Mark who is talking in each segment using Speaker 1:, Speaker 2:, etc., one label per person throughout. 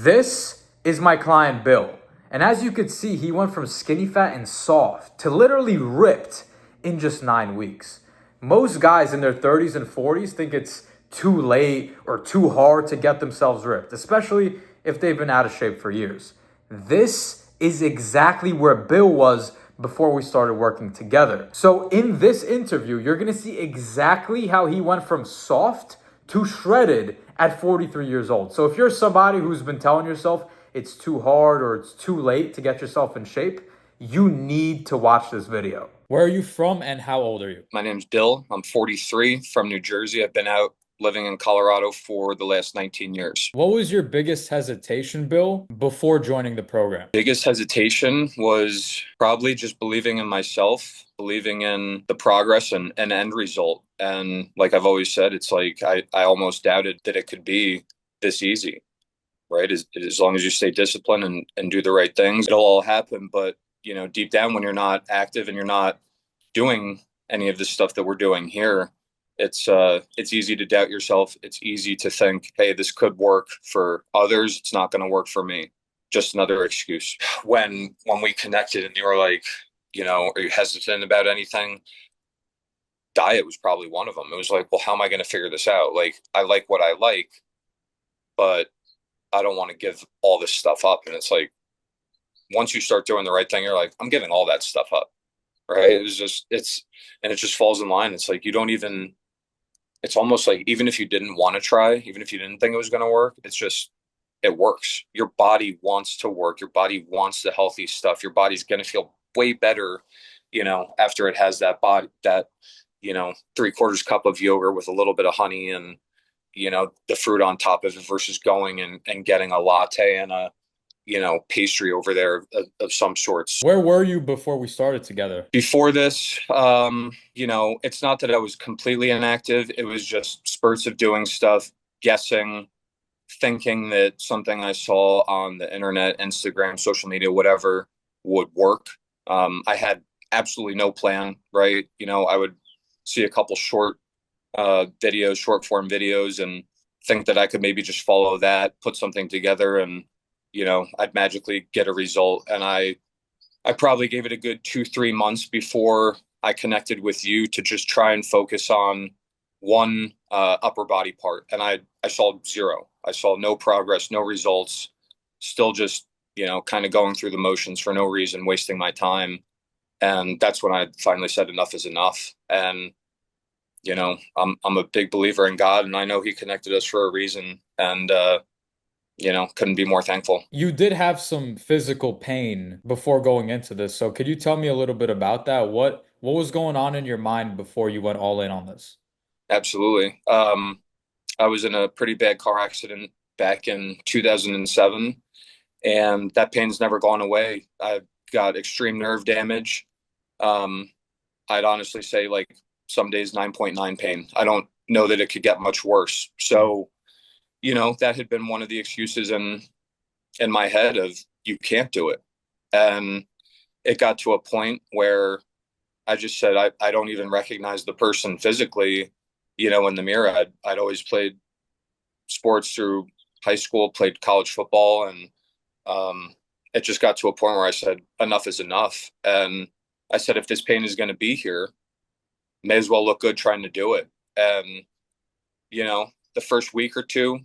Speaker 1: This is my client Bill. And as you could see, he went from skinny fat and soft to literally ripped in just 9 weeks. Most guys in their 30s and 40s think it's too late or too hard to get themselves ripped, especially if they've been out of shape for years. This is exactly where Bill was before we started working together. So in this interview, you're gonna see exactly how he went from soft to shredded at 43 years old. So if you're somebody who's been telling yourself it's too hard or it's too late to get yourself in shape, you need to watch this video. Where are you from and how old are you?
Speaker 2: My name's Bill. I'm 43 from New Jersey. I've been out living in Colorado for the last 19 years.
Speaker 1: What was your biggest hesitation, Bill, before joining the program?
Speaker 2: Biggest hesitation was probably just believing in myself, believing in the progress and end result. And like I've always said, it's like I almost doubted that it could be this easy, right? As long as you stay disciplined and do the right things, it'll all happen. But, you know, deep down, when you're not active and you're not doing any of the stuff that we're doing here, it's easy to doubt yourself. It's easy to think, hey, this could work for others. It's not going to work for me. Just another excuse. When we connected and you were like, you know, are you hesitant about anything? Diet was probably one of them. It was like, well, how am I going to figure this out? Like, I like what I like, but I don't want to give all this stuff up. And it's like, once you start doing the right thing, you're like, I'm giving all that stuff up. Right. It just falls in line. It's like, it's almost like even if you didn't want to try, even if you didn't think it was going to work, it works. Your body wants to work. Your body wants the healthy stuff. Your body's going to feel way better, you know, after it has you know, 3/4 cup of yogurt with a little bit of honey and, you know, the fruit on top of it versus going and getting a latte and a, you know, pastry over there of some sorts.
Speaker 1: Where were you before we started together?
Speaker 2: Before this, you know, it's not that I was completely inactive. It was just spurts of doing stuff, guessing, thinking that something I saw on the internet, Instagram, social media, whatever, would work. I had absolutely no plan, right? You know, I would see a couple short videos, short form videos, and think that I could maybe just follow that, put something together, and, you know, I'd magically get a result. And I probably gave it a good 2-3 months before I connected with you to just try and focus on one upper body part. And I saw zero. I saw no progress, no results, still just, you know, kind of going through the motions for no reason, wasting my time. And that's when I finally said enough is enough. And, you know, I'm a big believer in God, and I know he connected us for a reason. And, you know, couldn't be more thankful.
Speaker 1: You did have some physical pain before going into this, so could you tell me a little bit about that? What was going on in your mind before you went all in on this?
Speaker 2: Absolutely. I was in a pretty bad car accident back in 2007, and that pain's never gone away. I've got extreme nerve damage. Um, I'd honestly say like some days 9.9 pain. I don't know that it could get much worse. So, you know, that had been one of the excuses in my head of you can't do it. And it got to a point where I just said I don't even recognize the person physically, you know, in the mirror. I'd always played sports through high school, played college football, and it just got to a point where I said enough is enough. And I said if this pain is going to be here, may as well look good trying to do it. And, you know, the first week or two,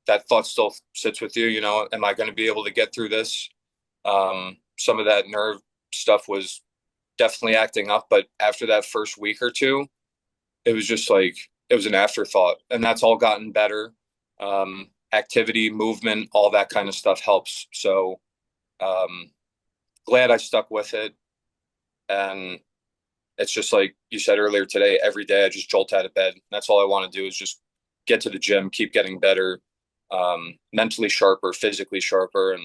Speaker 2: that thought still sits with you, you know, am I going to be able to get through this? Some of that nerve stuff was definitely acting up, but after that first week or two, it was just like, it was an afterthought, and that's all gotten better. Activity, movement, all that kind of stuff helps. So, glad I stuck with it. And it's just like you said earlier today, every day I just jolt out of bed. That's all I want to do is just get to the gym, keep getting better, mentally sharper, physically sharper. And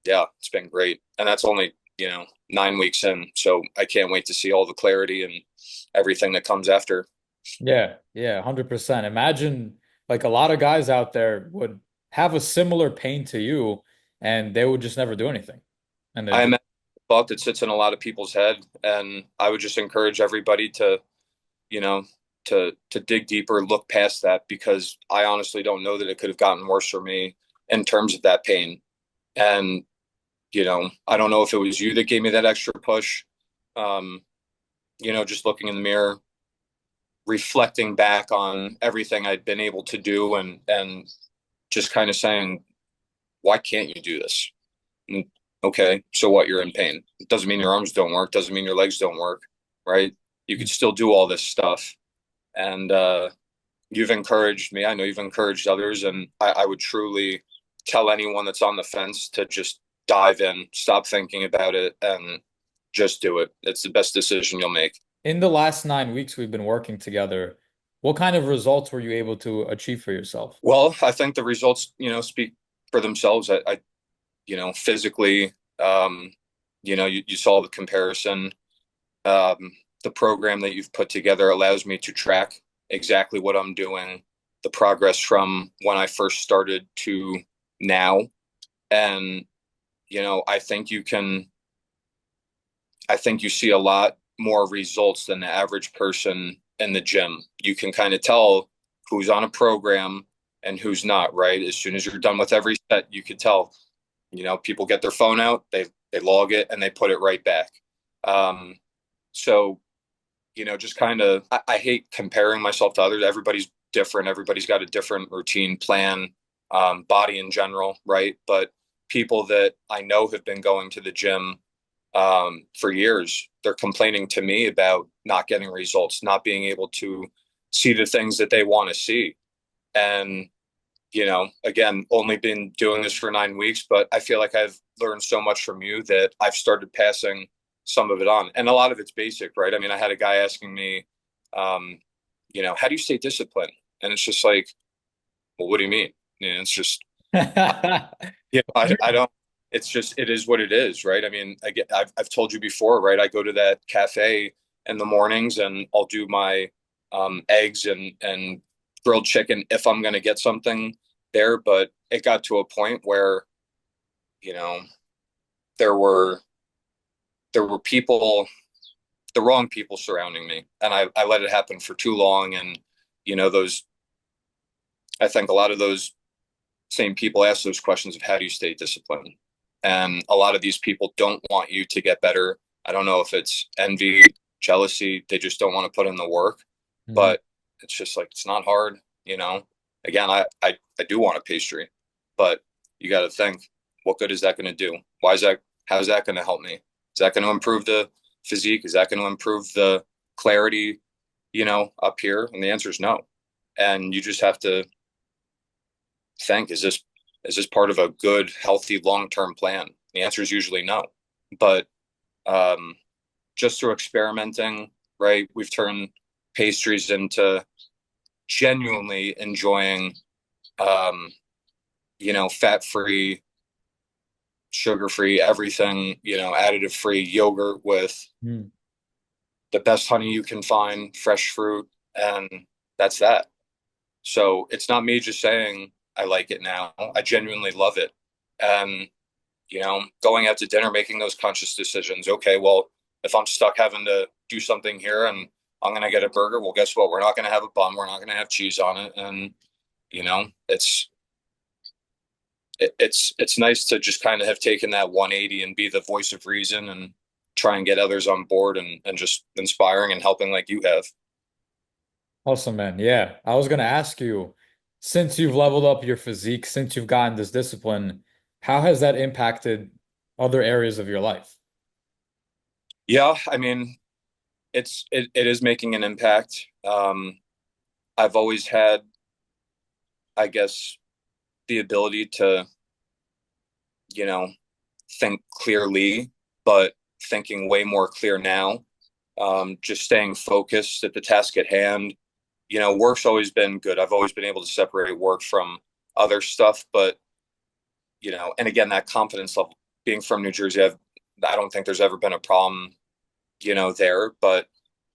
Speaker 2: yeah, it's been great. And that's only, you know, 9 weeks in. So I can't wait to see all the clarity and everything that comes after.
Speaker 1: Yeah, 100%. Imagine like a lot of guys out there would have a similar pain to you and they would just never do anything. And they
Speaker 2: I
Speaker 1: just
Speaker 2: imagine the thought that sits in a lot of people's head. And I would just encourage everybody to, you know, to dig deeper, look past that, because I honestly don't know that it could have gotten worse for me. in terms of that pain. And, I don't know if it was you that gave me that extra push. Um, just looking in the mirror, reflecting back on everything I'd been able to do and just kind of saying, why can't you do this? And, okay, so what? You're in pain. It doesn't mean your arms don't work, doesn't mean your legs don't work, right? You could still do all this stuff. And you've encouraged me. I know you've encouraged others, and I would truly tell anyone that's on the fence to just dive in, stop thinking about it, and just do it. It's the best decision you'll make.
Speaker 1: In the last 9 weeks we've been working together, what kind of results were you able to achieve for yourself?
Speaker 2: Well, I think the results, speak for themselves. Physically, you saw the comparison. Um, the program that you've put together allows me to track exactly what I'm doing, the progress from when I first started to now. And, I think you see a lot more results than the average person in the gym. You can kind of tell who's on a program and who's not, right? As soon as you're done with every set, you could tell, people get their phone out, they log it and they put it right back. Um, so, just kind of, I hate comparing myself to others. Everybody's different. Everybody's got a different routine plan, body in general, right? But people that I know have been going to the gym for years, they're complaining to me about not getting results, not being able to see the things that they want to see. And, again, only been doing this for 9 weeks, but I feel like I've learned so much from you that I've started passing some of it on. And a lot of it's basic, right? I mean, I had a guy asking me, how do you stay disciplined? And it's just like, well, what do you mean? It's just, I don't, it's just, it is what it is, right? I mean, I've told you before, right? I go to that cafe in the mornings and I'll do my eggs and grilled chicken if I'm going to get something there. But it got to a point where, you know, there were, there were people, the wrong people surrounding me. And I let it happen for too long. And, those, I think a lot of those same people ask those questions of how do you stay disciplined? And a lot of these people don't want you to get better. I don't know if it's envy, jealousy, they just don't want to put in the work.
Speaker 1: Mhm.
Speaker 2: But it's just like it's not hard. Again, I do want a pastry, but you got to think, what good is that going to do? Why is that? How's that going to help me? Is that going to improve the physique? Is that going to improve the clarity, up here? And the answer is no. And you just have to think, is this part of a good, healthy, long-term plan? The answer is usually no. But um, just through experimenting, right, we've turned pastries into genuinely enjoying, um, fat-free, sugar-free, everything, additive-free yogurt with
Speaker 1: Mm.
Speaker 2: the best honey you can find, fresh fruit, and that's that. So it's not me just saying I like it now. I genuinely love it. And, going out to dinner, making those conscious decisions. Okay, well, if I'm stuck having to do something here and I'm going to get a burger, well, guess what? We're not going to have a bun. We're not going to have cheese on it. And, it's nice to just kind of have taken that 180 and be the voice of reason and try and get others on board and just inspiring and helping like you have.
Speaker 1: Awesome, man. Yeah. I was gonna ask you, since you've leveled up your physique, since you've gotten this discipline, how has that impacted other areas of your life?
Speaker 2: Yeah, I mean, it is making an impact. I've always had, I guess, the ability to, you know, think clearly, but thinking way more clear now. Just staying focused at the task at hand. Work's always been good. I've always been able to separate work from other stuff, but and again, that confidence level. Being from New Jersey, I don't think there's ever been a problem, there. But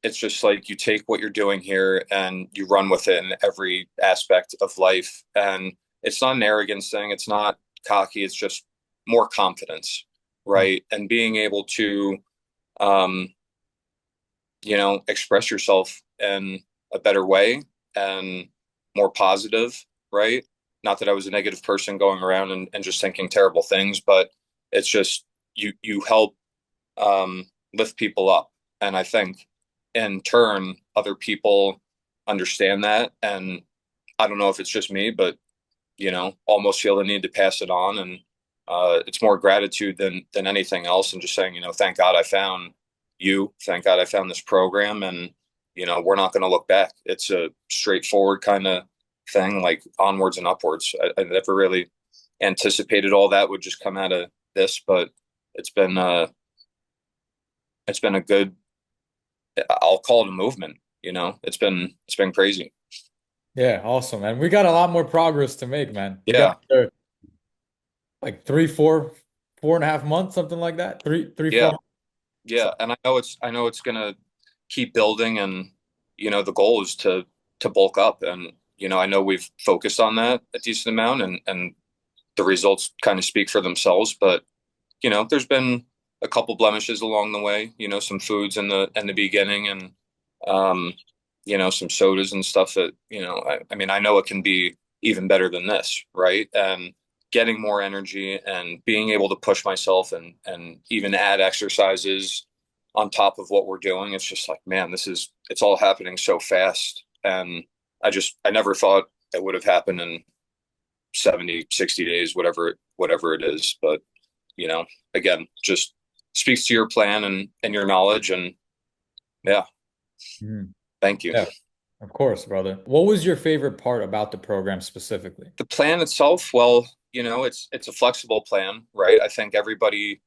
Speaker 2: it's just like you take what you're doing here and you run with it in every aspect of life. And it's not an arrogance thing. It's not cocky. It's just more confidence,
Speaker 1: Mm.
Speaker 2: right? And being able to, um, express yourself in a better way and more positive, right? not that I was a negative person going around and just thinking terrible things, but it's just you help lift people up. And I think in turn, other people understand that. And I don't know if it's just me, but almost feel the need to pass it on. And it's more gratitude than anything else. And just saying, thank God I found you. Thank God I found this program. And, we're not going to look back. It's a straightforward kind of thing, like onwards and upwards. I never really anticipated all that would just come out of this, but it's been uh it's been a good, I'll call it a movement. It's been crazy.
Speaker 1: Yeah, awesome, man. We got a lot more progress to make, man. You got
Speaker 2: Yeah.
Speaker 1: like 4.5 months, something like that. Three,
Speaker 2: Yeah.
Speaker 1: 4.
Speaker 2: Yeah. And I know it's gonna keep building, and the goal is to bulk up. And I know we've focused on that a decent amount, and the results kind of speak for themselves. But there's been a couple blemishes along the way, some foods in the beginning, and um some sodas and stuff that, I mean, I know it can be even better than this, right? And getting more energy and being able to push myself and even add exercises on top of what we're doing. It's just like, man, it's all happening so fast. And I never thought it would have happened in 70, 60 days, whatever it is. But, again, just speaks to your plan and your knowledge. And yeah,
Speaker 1: Mhm.
Speaker 2: thank you.
Speaker 1: Yeah, of course, brother. What was your favorite part about the program specifically?
Speaker 2: The plan itself, well, it's a flexible plan, right? I think everybody,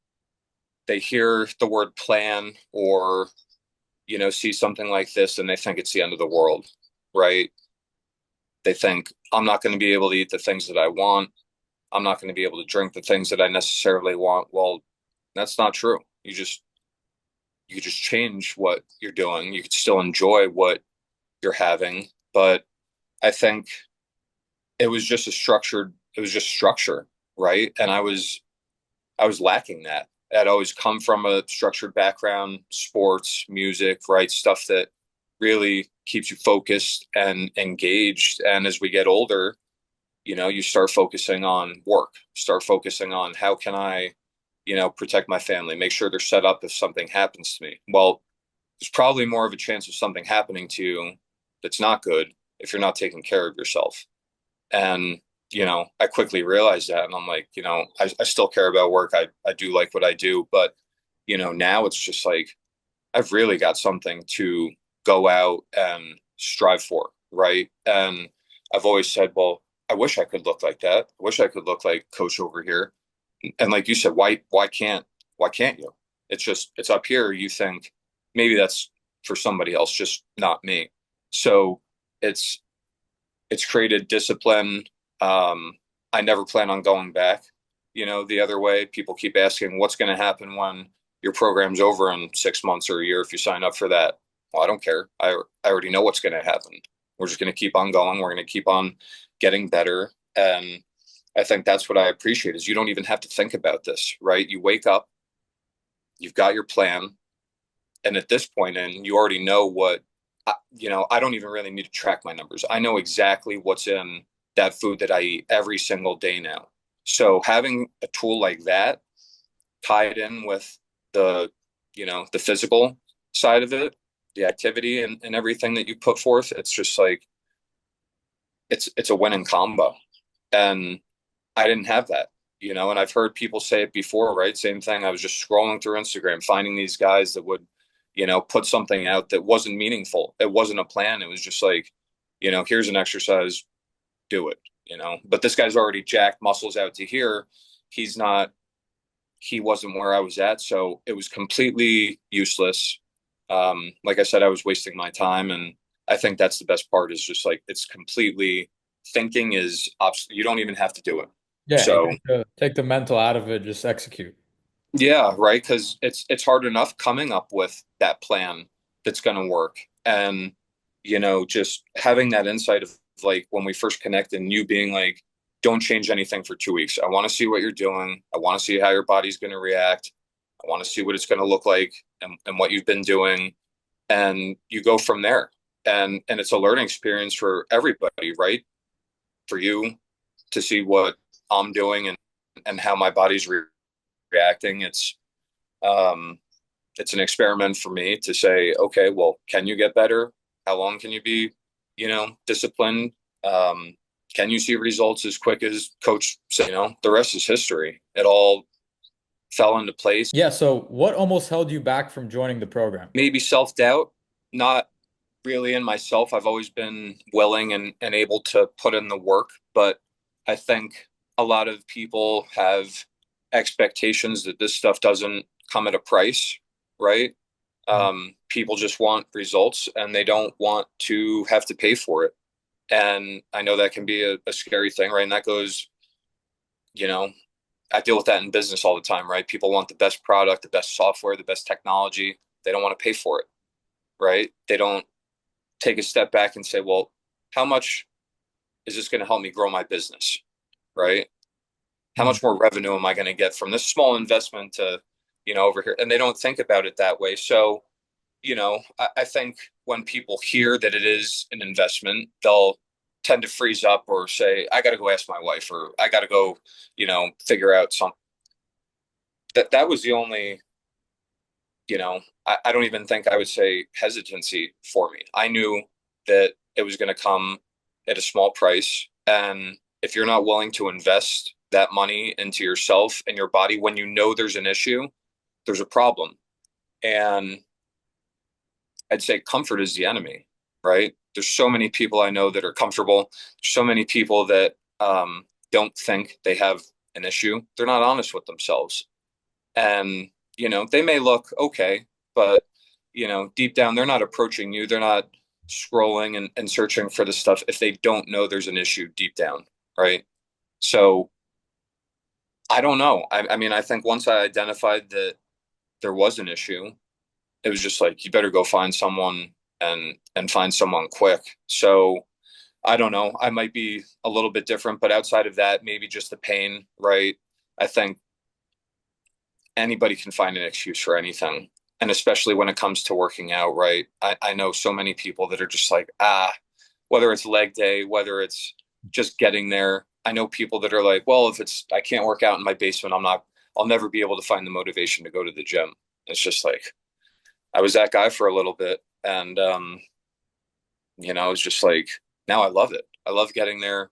Speaker 2: they hear the word plan, or see something like this, and they think it's the end of the world, right? They think I'm not going to be able to eat the things that I want. I'm not going to be able to drink the things that I necessarily want. Well, that's not true. You just change what you're doing. You could still enjoy what you're having, but I think it was just structure, right? And I was lacking that. I'd always come from a structured background, sports, music, right? Stuff that really keeps you focused and engaged. And as we get older, you start focusing on work, start focusing on how can I, protect my family, make sure they're set up if something happens to me. Well, there's probably more of a chance of something happening to you that's not good if you're not taking care of yourself. And, I quickly realized that. And I'm like, I still care about work. I do like what I do. But, now it's just like, I've really got something to go out and strive for. Right. And I've always said, well, I wish I could look like that. I wish I could look like coach over here. And like you said, why can't you? It's up here. You think maybe that's for somebody else, just not me. So it's, it's created discipline. I never plan on going back, the other way. People keep asking what's going to happen when your program's over in 6 months or a year if you sign up for that. Well, I don't care. I already know what's going to happen. We're just going to keep on going. We're going to keep on getting better. And I think that's what I appreciate is you don't even have to think about this, right? You wake up, you've got your plan, and at this point, and you already know what, I don't even really need to track my numbers. I know exactly what's in that food that I eat every single day now. So having a tool like that tied in with the, the physical side of it, the activity and everything that you put forth, it's just like, it's a winning combo. And I didn't have that, and I've heard people say it before, right? Same thing. I was just scrolling through Instagram, finding these guys that would, put something out that wasn't meaningful. It wasn't a plan. It was just like, here's an exercise, do it, but this guy's already jacked muscles out to here. He's not, he wasn't where I was at. So it was completely useless. Like I said, I was wasting my time. And I think that's the best part is just like, it's completely thinking is, you don't even have to do it.
Speaker 1: Yeah, you
Speaker 2: So
Speaker 1: take the mental out of it, just execute.
Speaker 2: yeah, right. Because it's hard enough coming up with that plan that's going to work, and just having that insight of like when we first connected, and you being like, "Don't change anything for 2 weeks. I want to see what you're doing. I want to see how your body's going to react. I want to see what it's going to look like, and what you've been doing." And you go from there, and it's a learning experience for everybody, right? For you, to see what I'm doing and how my body's reacting. Um, it's an experiment for me to say, okay, well, can you get better? How long can you be, disciplined? Um, can you see results as quick as coach said? The rest is history. It all fell into place.
Speaker 1: Yeah, so what almost held you back from joining the program?
Speaker 2: Maybe self-doubt, not really in myself. I've always been willing and able to put in the work, but I think a lot of people have expectations that this stuff doesn't come at a price, right? People just want results and they don't want to have to pay for it. And I know that can be a scary thing, right? And that goes, you know, I deal with that in business all the time, right? People want the best product, the best software, the best technology. They don't want to pay for it, right? They don't take a step back and say, well, how much is this going to help me grow my business, right? How
Speaker 1: Mm.
Speaker 2: much more revenue am I going to get from this small investment to, over here? And they don't think about it that way. So, I think when people hear that it is an investment, they'll tend to freeze up or say, I got to go ask my wife or I got to go, figure out something. That was the only, I don't even think I would say hesitancy for me. I knew that it was going to come at a small price. And if you're not willing to invest that money into yourself and your body when you know there's an issue, there's a problem. And I'd say comfort is the enemy, right? There's so many people I know that are comfortable. So many people that don't think they have an issue. They're not honest with themselves. And, they may look okay, but, deep down, they're not approaching you. They're not scrolling and searching for the stuff if they don't know there's an issue deep down, right? So I don't know. I mean, I think once I identified that there was an issue, it was just like, you better go find someone and find someone quick. So I don't know. I might be a little bit different, but outside of that, maybe just the pain, right? I think anybody can find an excuse for anything. And especially when it comes to working out, right? I know so many people that are just like, whether it's leg day, whether it's just getting there. I know people that are like, well, if I can't work out in my basement, I'll never be able to find the motivation to go to the gym. It's just like, I was that guy for a little bit. And, it's just like, now I love it. I love getting there.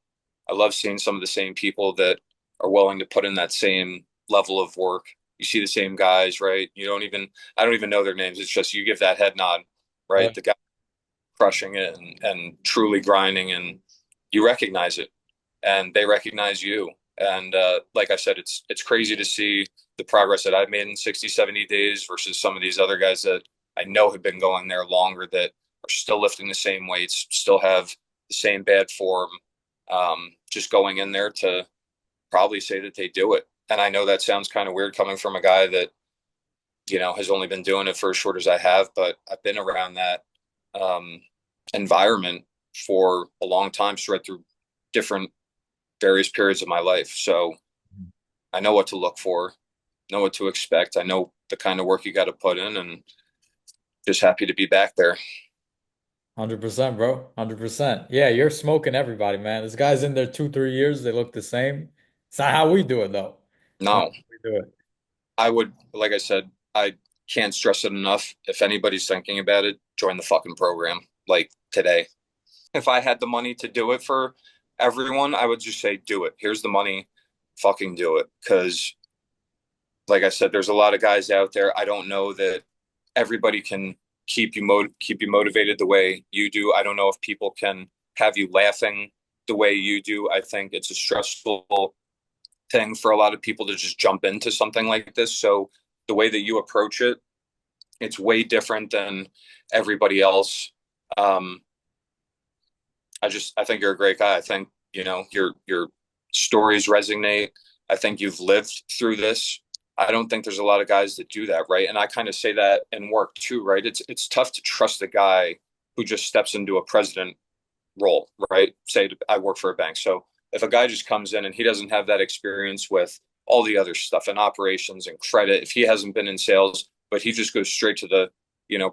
Speaker 2: I love seeing some of the same people that are willing to put in that same level of work. You see the same guys, right? I don't even know their names. It's just you give that head nod,
Speaker 1: Yeah.
Speaker 2: right? The guy crushing it and truly grinding, and you recognize it, and they recognize you. And like I said, it's crazy to see the progress that I've made in 60, 70 days versus some of these other guys that I know have been going there longer that are still lifting the same weights, still have the same bad form, just going in there to probably say that they do it. And I know that sounds kind of weird coming from a guy that, has only been doing it for as short as I have, but I've been around that um, environment for a long time, spread through different various periods of my life. So I know what to look for, know what to expect. I know the kind of work you got to put in, and just happy to be back there.
Speaker 1: 100%, bro. 100%. Yeah, you're smoking everybody, man. This guy's in there 2, 3 years. They look the same. It's not how we do it, though. It's not
Speaker 2: No,
Speaker 1: how we do it.
Speaker 2: I would, like I said, I can't stress it enough. If anybody's thinking about it, join the fucking program like today. If I had the money to do it for everyone, I would just say, do it. Here's the money. Fucking do it. Because, like I said, there's a lot of guys out there. I don't know that everybody can keep you motivated the way you do. I don't know if people can have you laughing the way you do. I think it's a stressful thing for a lot of people to just jump into something like this. So the way that you approach it, it's way different than everybody else. Um, I think you're a great guy. I think, your stories resonate. I think you've lived through this. I don't think there's a lot of guys that do that, right? And I kind of say that in work too, right? It's tough to trust a guy who just steps into a president role, right? Say I work for a bank. So if a guy just comes in and he doesn't have that experience with all the other stuff and operations and credit, if he hasn't been in sales, but he just goes straight to the,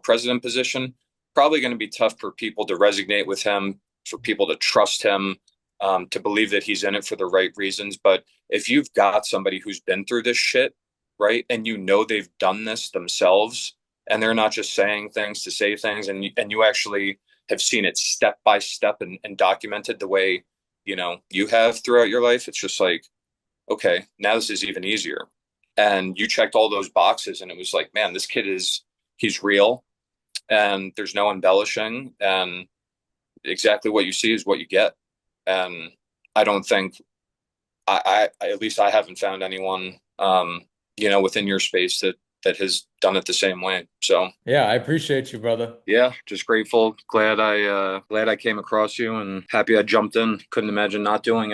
Speaker 2: president position, probably going to be tough for people to resonate with him, for people to trust him. to believe that he's in it for the right reasons. But if you've got somebody who's been through this shit, right, and you know they've done this themselves, and they're not just saying things to say things, and you actually have seen it step by step and documented the way you have throughout your life, it's just like, okay, now this is even easier. And you checked all those boxes, and it was like, man, this kid he's real, and there's no embellishing, and exactly what you see is what you get. And I don't think at least I haven't found anyone, within your space that has done it the same way. So
Speaker 1: Yeah, I appreciate you, brother.
Speaker 2: yeah, just grateful. Glad I came across you, and happy I jumped in. Couldn't imagine not doing it.